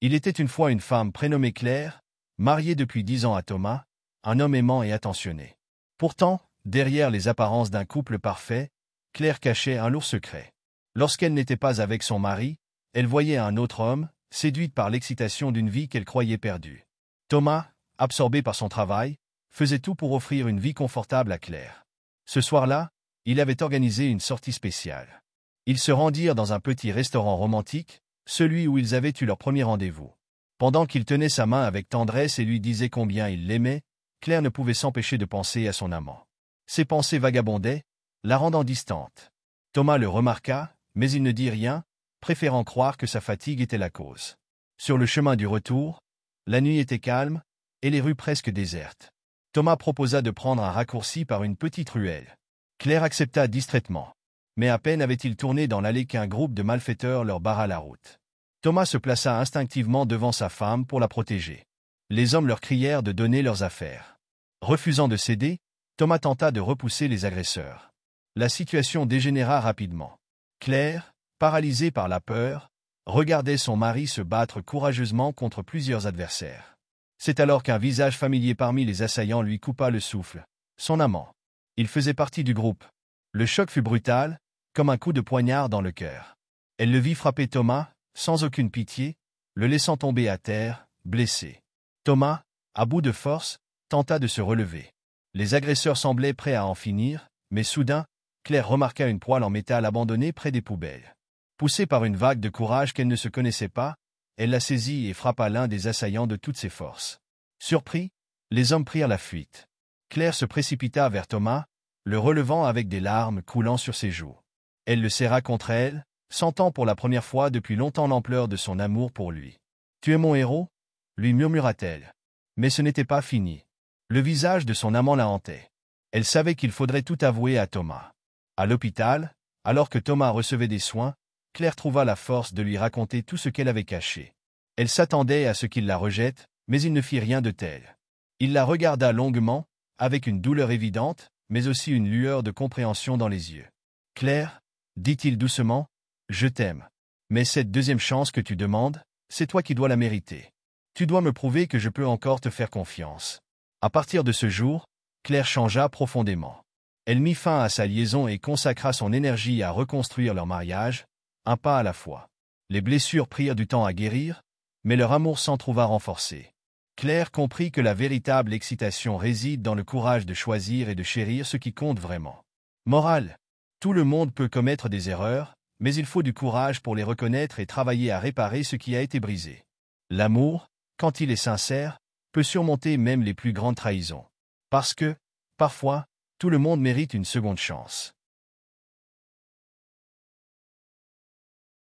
Il était une fois une femme prénommée Claire, mariée depuis 10 ans à Thomas, un homme aimant et attentionné. Pourtant, derrière les apparences d'un couple parfait, Claire cachait un lourd secret. Lorsqu'elle n'était pas avec son mari, elle voyait un autre homme, séduite par l'excitation d'une vie qu'elle croyait perdue. Thomas, absorbé par son travail, faisait tout pour offrir une vie confortable à Claire. Ce soir-là, il avait organisé une sortie spéciale. Ils se rendirent dans un petit restaurant romantique, celui où ils avaient eu leur premier rendez-vous. Pendant qu'il tenait sa main avec tendresse et lui disait combien il l'aimait, Claire ne pouvait s'empêcher de penser à son amant. Ses pensées vagabondaient, la rendant distante. Thomas le remarqua, mais il ne dit rien, préférant croire que sa fatigue était la cause. Sur le chemin du retour, la nuit était calme, et les rues presque désertes. Thomas proposa de prendre un raccourci par une petite ruelle. Claire accepta distraitement. Mais à peine avait-il tourné dans l'allée qu'un groupe de malfaiteurs leur barra la route. Thomas se plaça instinctivement devant sa femme pour la protéger. Les hommes leur crièrent de donner leurs affaires. Refusant de céder, Thomas tenta de repousser les agresseurs. La situation dégénéra rapidement. Claire, paralysée par la peur, regardait son mari se battre courageusement contre plusieurs adversaires. C'est alors qu'un visage familier parmi les assaillants lui coupa le souffle. Son amant. Il faisait partie du groupe. Le choc fut brutal, comme un coup de poignard dans le cœur. Elle le vit frapper Thomas, sans aucune pitié, le laissant tomber à terre, blessé. Thomas, à bout de force, tenta de se relever. Les agresseurs semblaient prêts à en finir, mais soudain, Claire remarqua une poêle en métal abandonnée près des poubelles. Poussée par une vague de courage qu'elle ne se connaissait pas, elle la saisit et frappa l'un des assaillants de toutes ses forces. Surpris, les hommes prirent la fuite. Claire se précipita vers Thomas, le relevant avec des larmes coulant sur ses joues. Elle le serra contre elle, sentant pour la première fois depuis longtemps l'ampleur de son amour pour lui. « Tu es mon héros » lui murmura-t-elle. Mais ce n'était pas fini. Le visage de son amant la hantait. Elle savait qu'il faudrait tout avouer à Thomas. À l'hôpital, alors que Thomas recevait des soins, Claire trouva la force de lui raconter tout ce qu'elle avait caché. Elle s'attendait à ce qu'il la rejette, mais il ne fit rien de tel. Il la regarda longuement, avec une douleur évidente, mais aussi une lueur de compréhension dans les yeux. « Claire, dit-il doucement, je t'aime. Mais cette deuxième chance que tu demandes, c'est toi qui dois la mériter. Tu dois me prouver que je peux encore te faire confiance. » À partir de ce jour, Claire changea profondément. Elle mit fin à sa liaison et consacra son énergie à reconstruire leur mariage, un pas à la fois. Les blessures prirent du temps à guérir, mais leur amour s'en trouva renforcé. Claire comprit que la véritable excitation réside dans le courage de choisir et de chérir ce qui compte vraiment. Morale. Tout le monde peut commettre des erreurs, mais il faut du courage pour les reconnaître et travailler à réparer ce qui a été brisé. L'amour, quand il est sincère, peut surmonter même les plus grandes trahisons. Parce que, parfois, tout le monde mérite une seconde chance.